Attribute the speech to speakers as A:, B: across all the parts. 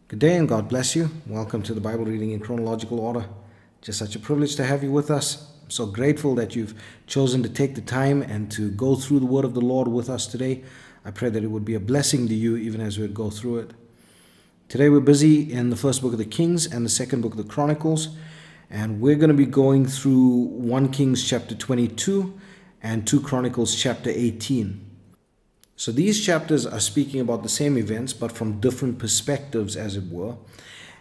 A: Good day and God bless you. Welcome to the Bible reading in chronological order. Just such a privilege to have you with us. I'm so grateful that you've chosen to take the time and to go through the word of the Lord with us today. I pray that it would be a blessing to you even as we go through it. Today we're busy in the first book of the Kings and the second book of the Chronicles, and we're going to be going through 1 Kings chapter 22 and 2 Chronicles chapter 18. So these chapters are speaking about the same events, but from different perspectives, as it were.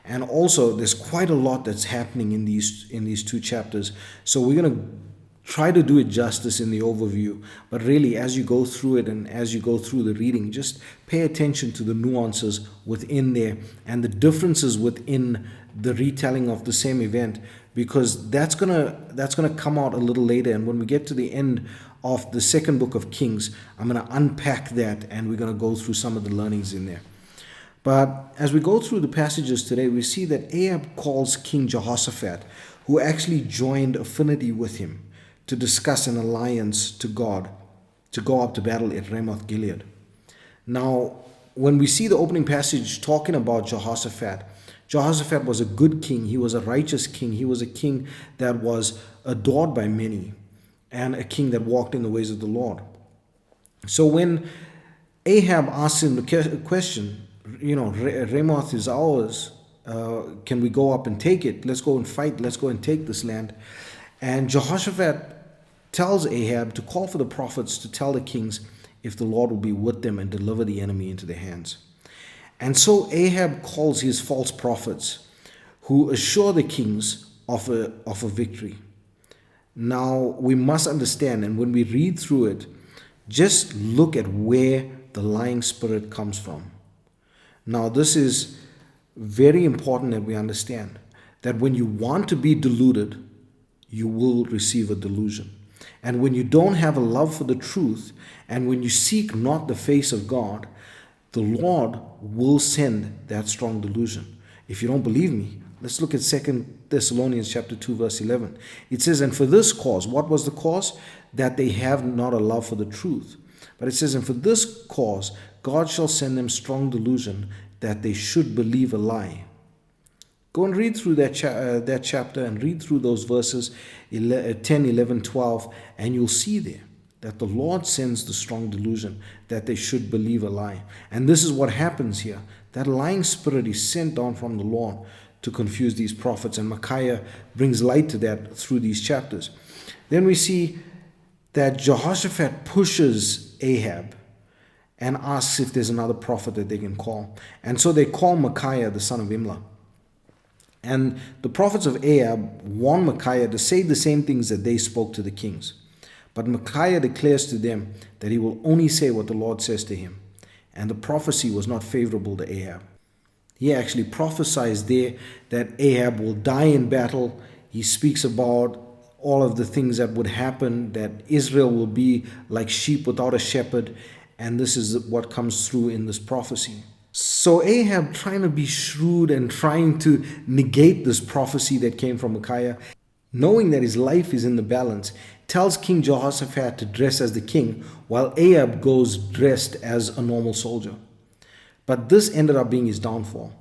A: And also, there's quite a lot that's happening in these two chapters. So we're going to try to do it justice in the overview. But really, as you go through it and as you go through the reading, just pay attention to the nuances within there and the differences within the retelling of the same event, because that's gonna come out a little later. And when we get to the end of the second book of Kings, I'm going to unpack that and we're going to go through some of the learnings in there. But as we go through the passages today, we see that Ahab calls King Jehoshaphat, who actually joined affinity with him, to discuss an alliance to God, to go up to battle at Ramoth Gilead. Now, when we see the opening passage talking about Jehoshaphat, Jehoshaphat was a good king. He was a righteous king. He was a king that was adored by many, and a king that walked in the ways of the Lord. So when Ahab asks him the question, Ramoth is ours, can we go up and take it? Let's go and fight, let's go and take this land. And Jehoshaphat tells Ahab to call for the prophets to tell the kings if the Lord will be with them and deliver the enemy into their hands. And so Ahab calls his false prophets, who assure the kings of a victory. Now, we must understand, and when we read through it, just look at where the lying spirit comes from. Now, this is very important that we understand that when you want to be deluded, you will receive a delusion. And when you don't have a love for the truth, and when you seek not the face of God, the Lord will send that strong delusion. If you don't believe me, let's look at 2 Thessalonians chapter 2, verse 11. It says, and for this cause, what was the cause? That they have not a love for the truth. But it says, and for this cause, God shall send them strong delusion, that they should believe a lie. Go and read through that chapter and read through those verses 10, 11, 12, and you'll see there that the Lord sends the strong delusion, that they should believe a lie. And this is what happens here. That lying spirit is sent down from the Lord to confuse these prophets, and Micaiah brings light to that through these chapters. Then we see that Jehoshaphat pushes Ahab and asks if there's another prophet that they can call. And so they call Micaiah, the son of Imlah. And the prophets of Ahab warn Micaiah to say the same things that they spoke to the kings. But Micaiah declares to them that he will only say what the Lord says to him. And the prophecy was not favorable to Ahab. He actually prophesies there that Ahab will die in battle. He speaks about all of the things that would happen, that Israel will be like sheep without a shepherd. And this is what comes through in this prophecy. So Ahab, trying to be shrewd and trying to negate this prophecy that came from Micaiah, knowing that his life is in the balance, tells King Jehoshaphat to dress as the king, while Ahab goes dressed as a normal soldier. But this ended up being his downfall.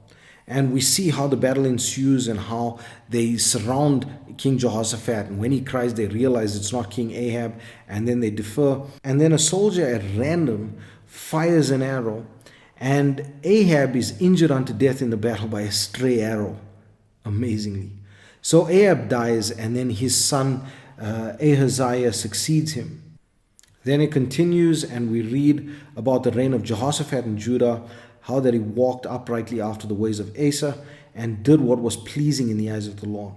A: And we see how the battle ensues and how they surround King Jehoshaphat. And when he cries, they realize it's not King Ahab, and then they defer. And then a soldier at random fires an arrow, and Ahab is injured unto death in the battle by a stray arrow, amazingly. So Ahab dies, and then his son Ahaziah succeeds him. Then it continues, and we read about the reign of Jehoshaphat in Judah, how that he walked uprightly after the ways of Asa, and did what was pleasing in the eyes of the Lord.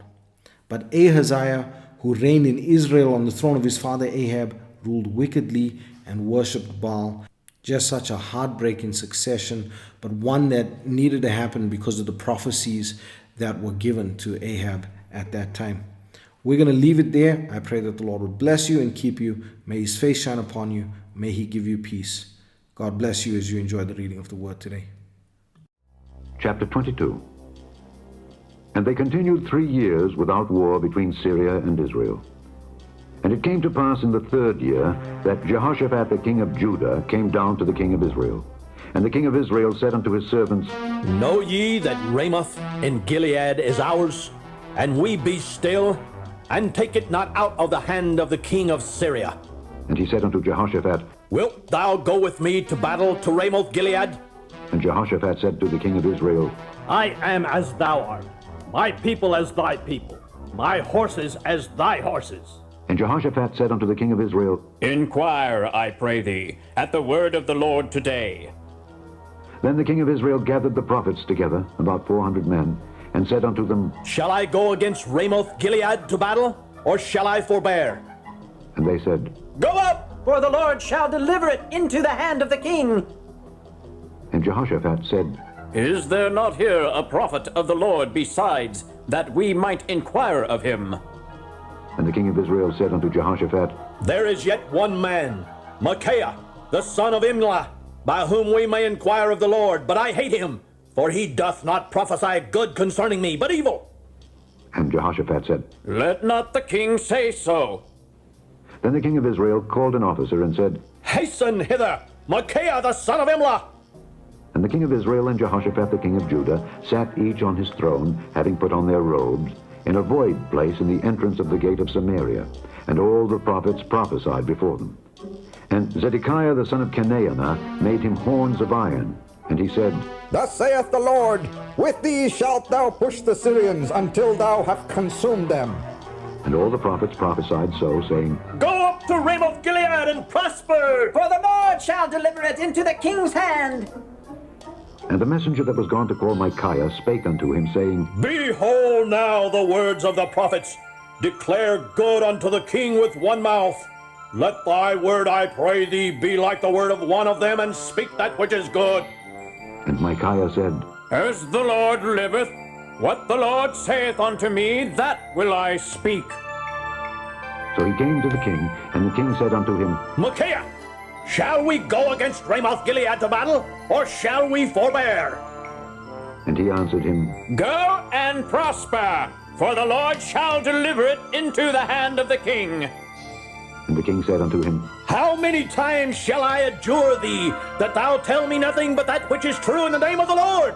A: But Ahaziah, who reigned in Israel on the throne of his father Ahab, ruled wickedly and worshipped Baal. Just such a heartbreaking succession, but one that needed to happen because of the prophecies that were given to Ahab at that time. We're going to leave it there. I pray that the Lord would bless you and keep you. May his face shine upon you. May he give you peace. God bless you as you enjoy the reading of the word today.
B: Chapter 22. And they continued 3 years without war between Syria and Israel. And it came to pass in the 3rd year that Jehoshaphat the king of Judah came down to the king of Israel, And the king of Israel said unto his servants,
C: Know ye that Ramoth in Gilead is ours? And we be still, and take it not out of the hand of the king of Syria.
B: And he said unto Jehoshaphat,
C: Wilt thou go with me to battle to Ramoth Gilead?
B: And Jehoshaphat said to the king of Israel,
D: I am as thou art, my people as thy people, my horses as thy horses.
B: And Jehoshaphat said unto the king of Israel,
E: Inquire, I pray thee, at the word of the Lord today.
B: Then the king of Israel gathered the prophets together, about 400 men, and said unto them,
C: Shall I go against Ramoth Gilead to battle, or shall I forbear?
B: And they said,
C: Go up!
F: For the Lord shall deliver it into the hand of the king.
B: And Jehoshaphat said,
E: Is there not here a prophet of the Lord besides, that we might inquire of him?
B: And the king of Israel said unto Jehoshaphat,
C: There is yet one man, Micaiah, the son of Imlah, by whom we may inquire of the Lord, but I hate him, for he doth not prophesy good concerning me, but evil.
B: And Jehoshaphat said,
E: Let not the king say so.
B: Then the king of Israel called an officer and said,
C: Hasten hither, Micaiah the son of Imlah.
B: And the king of Israel and Jehoshaphat the king of Judah sat each on his throne, having put on their robes, in a void place in the entrance of the gate of Samaria. And all the prophets prophesied before them. And Zedekiah the son of Chenaanah made him horns of iron. And he said,
G: Thus saith the Lord, With these shalt thou push the Syrians until thou have consumed them.
B: And all the prophets prophesied so, saying,
C: Go up to Ramoth Gilead and prosper.
F: For the Lord shall deliver it into the king's hand.
B: And the messenger that was gone to call Micaiah spake unto him, saying,
C: Behold now the words of the prophets. Declare good unto the king with one mouth. Let thy word, I pray thee, be like the word of one of them, and speak that which is good.
B: And Micaiah said,
E: As the Lord liveth, what the Lord saith unto me, that will I speak.
B: So he came to the king, and the king said unto him,
C: Micaiah, shall we go against Ramoth Gilead to battle, or shall we forbear?
B: And he answered him,
E: Go and prosper, for the Lord shall deliver it into the hand of the king.
B: And the king said unto him,
C: How many times shall I adjure thee, that thou tell me nothing but that which is true in the name of the Lord?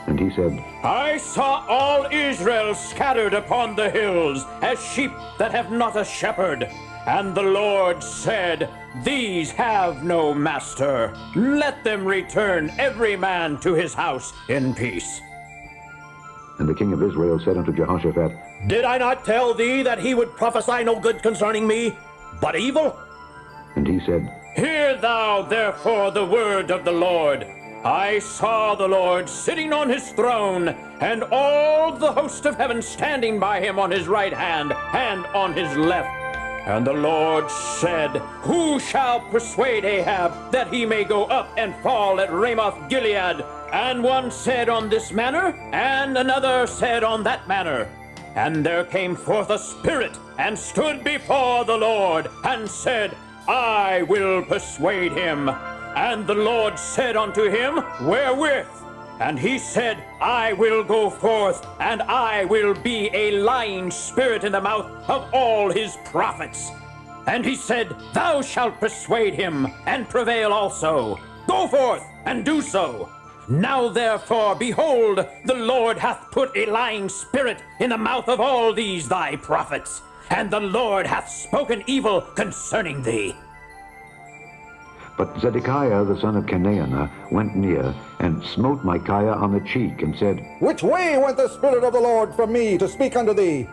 B: And he said,
E: I saw all Israel scattered upon the hills, as sheep that have not a shepherd. And the Lord said, These have no master. Let them return every man to his house in peace.
B: And the king of Israel said unto Jehoshaphat,
C: Did I not tell thee that he would prophesy no good concerning me, but evil?
B: And he said,
E: Hear thou therefore the word of the Lord. I saw the Lord sitting on his throne, and all the host of heaven standing by him on his right hand and on his left. And the Lord said, Who shall persuade Ahab that he may go up and fall at Ramoth Gilead? And one said on this manner, and another said on that manner. And there came forth a spirit, and stood before the Lord, and said, I will persuade him. And the Lord said unto him, Wherewith? And he said, I will go forth, and I will be a lying spirit in the mouth of all his prophets. And he said, Thou shalt persuade him, and prevail also. Go forth, and do so. Now therefore, behold, the Lord hath put a lying spirit in the mouth of all these thy prophets, and the Lord hath spoken evil concerning thee.
B: But Zedekiah the son of Chenaanah went near, and smote Micaiah on the cheek, and said,
G: Which way went the Spirit of the Lord from me to speak unto thee?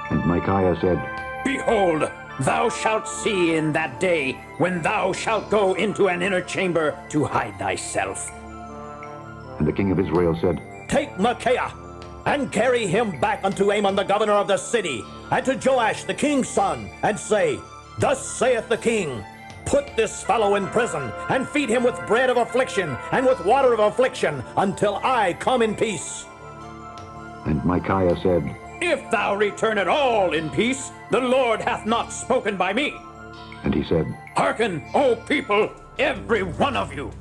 B: And Micaiah said,
E: Behold, thou shalt see in that day, when thou shalt go into an inner chamber to hide thyself.
B: And the king of Israel said,
C: Take Micaiah, and carry him back unto Amon the governor of the city, and to Joash the king's son, and say, Thus saith the king, Put this fellow in prison, and feed him with bread of affliction, and with water of affliction, until I come in peace.
B: And Micaiah said,
E: If thou return at all in peace, the Lord hath not spoken by me.
B: And he said,
E: Hearken, O people, every one of you.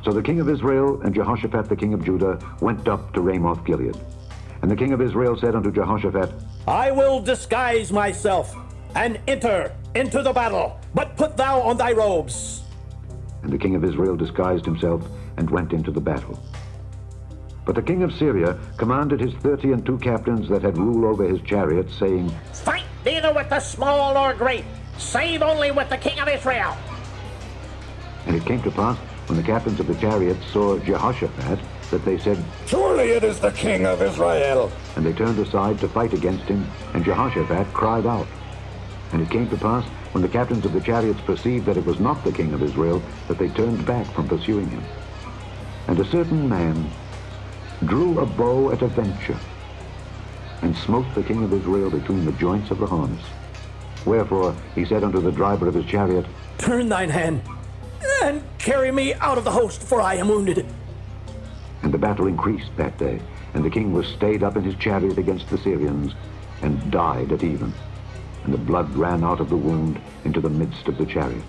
B: So the king of Israel and Jehoshaphat the king of Judah went up to Ramoth Gilead. And the king of Israel said unto Jehoshaphat,
C: I will disguise myself, and enter into the battle, but put thou on thy robes.
B: And the king of Israel disguised himself and went into the battle. But the king of Syria commanded his 32 captains that had rule over his chariots, saying,
C: Fight neither with the small nor great, save only with the king of Israel.
B: And it came to pass, when the captains of the chariots saw Jehoshaphat, that they said,
G: Surely it is the king of Israel.
B: And they turned aside to fight against him, and Jehoshaphat cried out. And it came to pass, when the captains of the chariots perceived that it was not the king of Israel, that they turned back from pursuing him. And a certain man drew a bow at a venture, and smote the king of Israel between the joints of the harness. Wherefore he said unto the driver of his chariot,
C: Turn thine hand, and carry me out of the host, for I am wounded.
B: And the battle increased that day, and the king was stayed up in his chariot against the Syrians, and died at even. And the blood ran out of the wound into the midst of the chariot.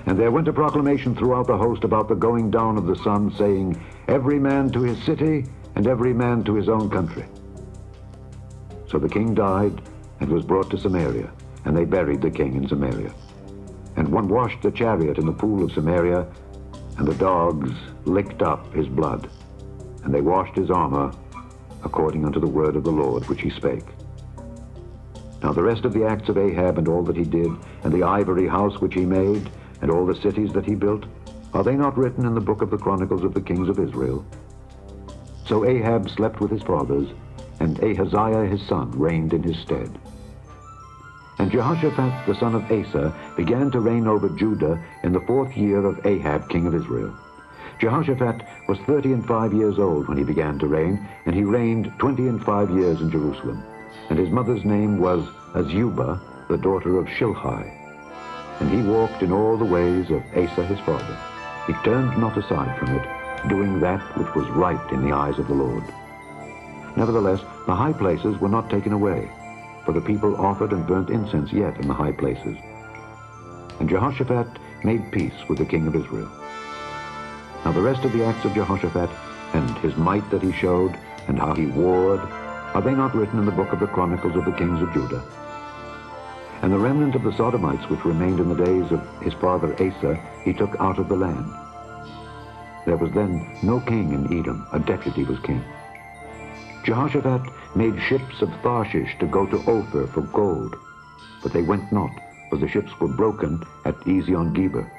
B: And there went a proclamation throughout the host about the going down of the sun, saying, Every man to his city, and every man to his own country. So the king died, and was brought to Samaria, and they buried the king in Samaria. And one washed the chariot in the pool of Samaria, and the dogs licked up his blood, and they washed his armor, according unto the word of the Lord which he spake. Now the rest of the acts of Ahab, and all that he did, and the ivory house which he made, and all the cities that he built, are they not written in the book of the Chronicles of the kings of Israel? So Ahab slept with his fathers, and Ahaziah his son reigned in his stead. And Jehoshaphat the son of Asa began to reign over Judah in the 4th year of Ahab king of Israel. Jehoshaphat was 35 years old when he began to reign, and he reigned 25 years in Jerusalem. And his mother's name was Azubah, the daughter of Shilhi. And he walked in all the ways of Asa his father. He turned not aside from it, doing that which was right in the eyes of the Lord. Nevertheless, the high places were not taken away, for the people offered and burnt incense yet in the high places. And Jehoshaphat made peace with the king of Israel. Now the rest of the acts of Jehoshaphat, and his might that he showed, and how he warred, are they not written in the book of the Chronicles of the kings of Judah? And the remnant of the Sodomites which remained in the days of his father Asa, he took out of the land. There was then no king in Edom, a deputy was king. Jehoshaphat made ships of Tarshish to go to Ophir for gold, but they went not, for the ships were broken at Ezion-Geber.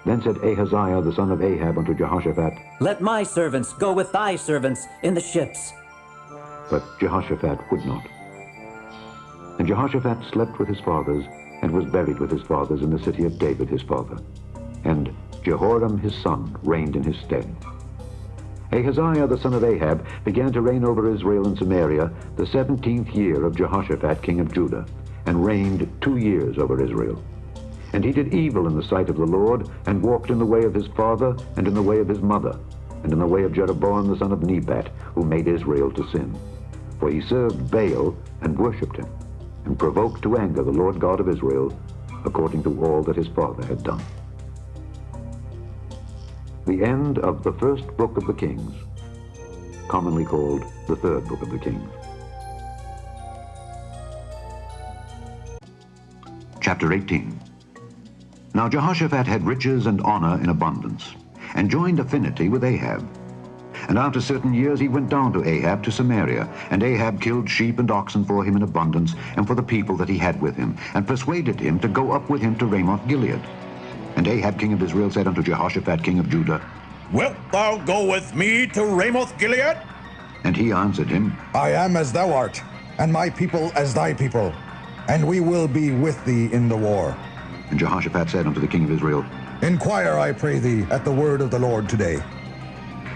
B: Then said Ahaziah the son of Ahab unto Jehoshaphat,
F: Let my servants go with thy servants in the ships.
B: But Jehoshaphat would not. And Jehoshaphat slept with his fathers, and was buried with his fathers in the city of David his father. And Jehoram his son reigned in his stead. Ahaziah the son of Ahab began to reign over Israel and Samaria the 17th year of Jehoshaphat king of Judah, and reigned 2 years over Israel. And he did evil in the sight of the Lord, and walked in the way of his father, and in the way of his mother, and in the way of Jeroboam the son of Nebat, who made Israel to sin. For he served Baal, and worshipped him, and provoked to anger the Lord God of Israel, according to all that his father had done. The end of the first book of the Kings, commonly called the third book of the Kings. Chapter 18. Now Jehoshaphat had riches and honor in abundance, and joined affinity with Ahab. And after certain years he went down to Ahab to Samaria, and Ahab killed sheep and oxen for him in abundance, and for the people that he had with him, and persuaded him to go up with him to Ramoth-Gilead. And Ahab king of Israel said unto Jehoshaphat king of Judah,
C: Wilt thou go with me to Ramoth-Gilead?
B: And he answered him,
G: I am as thou art, and my people as thy people, and we will be with thee in the war.
B: And Jehoshaphat said unto the king of Israel,
G: Inquire, I pray thee, at the word of the Lord today.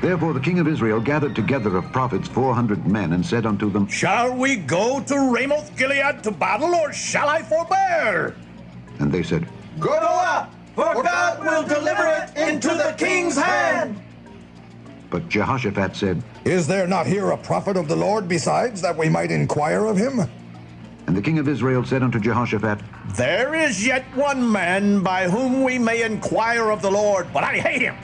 B: Therefore the king of Israel gathered together of prophets 400 men, and said unto them,
C: Shall we go to Ramoth-Gilead to battle, or shall I forbear?
B: And they said,
F: Go up, for God will deliver it into the king's hand.
B: But Jehoshaphat said,
G: Is there not here a prophet of the Lord besides, that we might inquire of him?
B: And the king of Israel said unto Jehoshaphat,
C: There is yet one man by whom we may inquire of the Lord, but I hate him.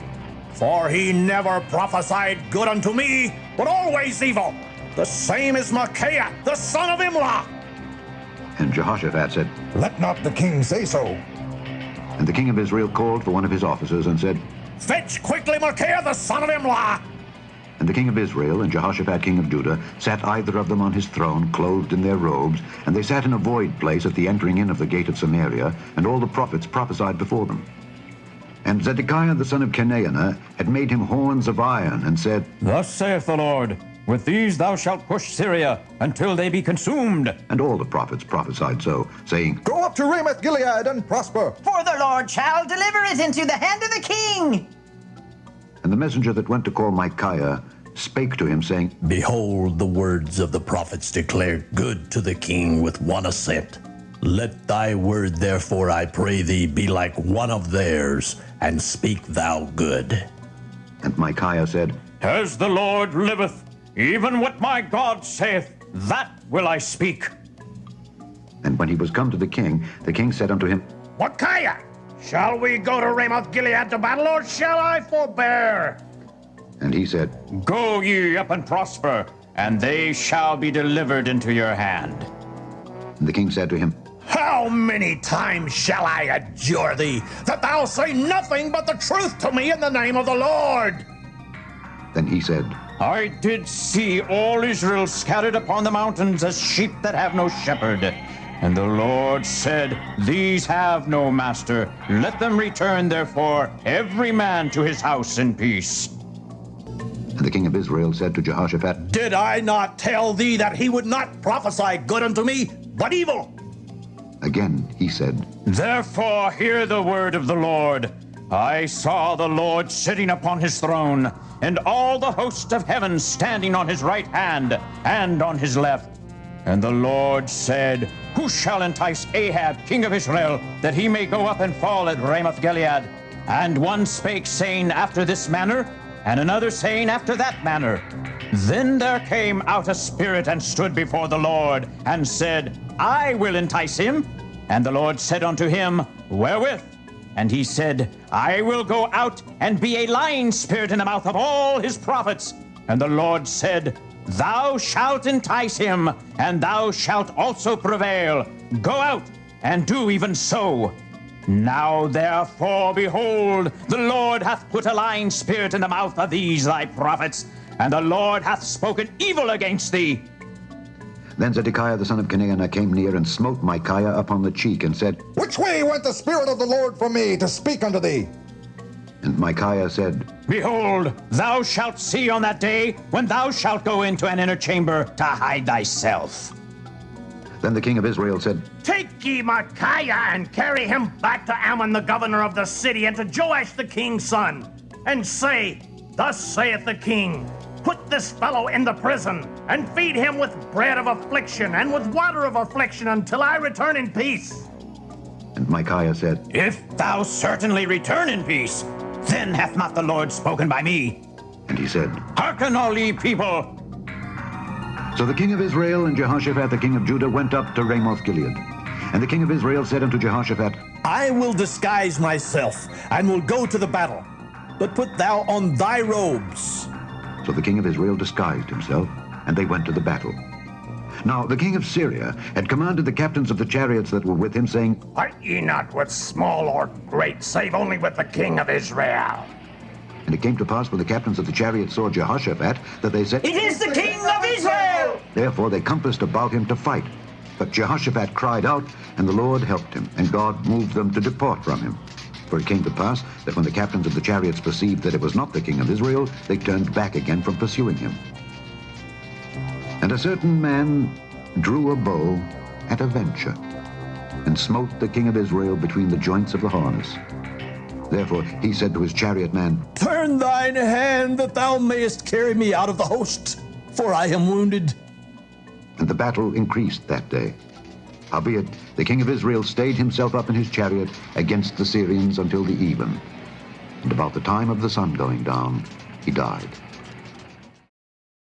C: For he never prophesied good unto me, but always evil. The same is Micaiah, the son of Imlah.
B: And Jehoshaphat said,
G: Let not the king say so.
B: And the king of Israel called for one of his officers and said,
C: Fetch quickly Micaiah the son of Imlah.
B: And the king of Israel and Jehoshaphat king of Judah sat either of them on his throne, clothed in their robes, and they sat in a void place at the entering in of the gate of Samaria, and all the prophets prophesied before them. And Zedekiah the son of Chenaanah had made him horns of iron, and said,
E: Thus saith the Lord, with these thou shalt push Syria until they be consumed.
B: And all the prophets prophesied so, saying,
G: Go up to Ramoth Gilead and prosper.
H: For the Lord shall deliver it into the hand of the king.
B: And the messenger that went to call Micaiah spake to him, saying,
C: Behold, the words of the prophets declare good to the king with one assent. Let thy word, therefore, I pray thee, be like one of theirs, and speak thou good.
B: And Micaiah said,
E: As the Lord liveth, even what my God saith, that will I speak.
B: And when he was come to the king said unto him,
C: Micaiah, shall we go to Ramoth Gilead to battle, or shall I forbear?
B: And he said,
E: Go ye up and prosper, and they shall be delivered into your hand.
B: And the king said to him,
C: How many times shall I adjure thee, that thou say nothing but the truth to me in the name of the Lord?
B: Then he said,
E: I did see all Israel scattered upon the mountains as sheep that have no shepherd. And the Lord said, These have no master. Let them return, therefore, every man to his house in peace.
B: And the king of Israel said to Jehoshaphat,
C: Did I not tell thee that he would not prophesy good unto me, but evil?
B: Again he said,
E: Therefore hear the word of the Lord. I saw the Lord sitting upon his throne, and all the host of heaven standing on his right hand and on his left. And the Lord said, Who shall entice Ahab, king of Israel, that he may go up and fall at Ramoth Gilead? And one spake, saying, After this manner, and another saying, After that manner. Then there came out a spirit and stood before the Lord, and said, I will entice him. And the Lord said unto him, Wherewith? And he said, I will go out and be a lying spirit in the mouth of all his prophets. And the Lord said, Thou shalt entice him, and thou shalt also prevail. Go out and do even so. Now therefore, behold, the Lord hath put a lying spirit in the mouth of these thy prophets, and the Lord hath spoken evil against thee.
B: Then Zedekiah the son of Chenaanah came near and smote Micaiah upon the cheek, and said,
G: Which way went the Spirit of the Lord from me to speak unto thee?
B: And Micaiah said,
E: Behold, thou shalt see on that day when thou shalt go into an inner chamber to hide thyself.
B: Then the king of Israel said,
C: Take ye Micaiah and carry him back to Ammon the governor of the city, and to Joash the king's son, and say, Thus saith the king, Put this fellow into prison, and feed him with bread of affliction, and with water of affliction, until I return in peace.
B: And Micaiah said,
E: If thou certainly return in peace, then hath not the Lord spoken by me.
B: And he said,
E: Hearken, all ye people.
B: So the king of Israel and Jehoshaphat the king of Judah went up to Ramoth Gilead. And the king of Israel said unto Jehoshaphat,
C: I will disguise myself, and will go to the battle. But put thou on thy robes.
B: So the king of Israel disguised himself, and they went to the battle. Now the king of Syria had commanded the captains of the chariots that were with him, saying,
C: Fight ye not with small or great, save only with the king of Israel.
B: And it came to pass when the captains of the chariots saw Jehoshaphat, that they said,
H: It is the king of Israel.
B: Therefore they compassed about him to fight. But Jehoshaphat cried out, and the Lord helped him, and God moved them to depart from him. For it came to pass that when the captains of the chariots perceived that it was not the king of Israel, they turned back again from pursuing him. And a certain man drew a bow at a venture, and smote the king of Israel between the joints of the harness. Therefore he said to his chariot man,
C: Turn thine hand, that thou mayest carry me out of the host, for I am wounded.
B: And the battle increased that day. Howbeit the king of Israel stayed himself up in his chariot against the Syrians until the even. And about the time of the sun going down, he died.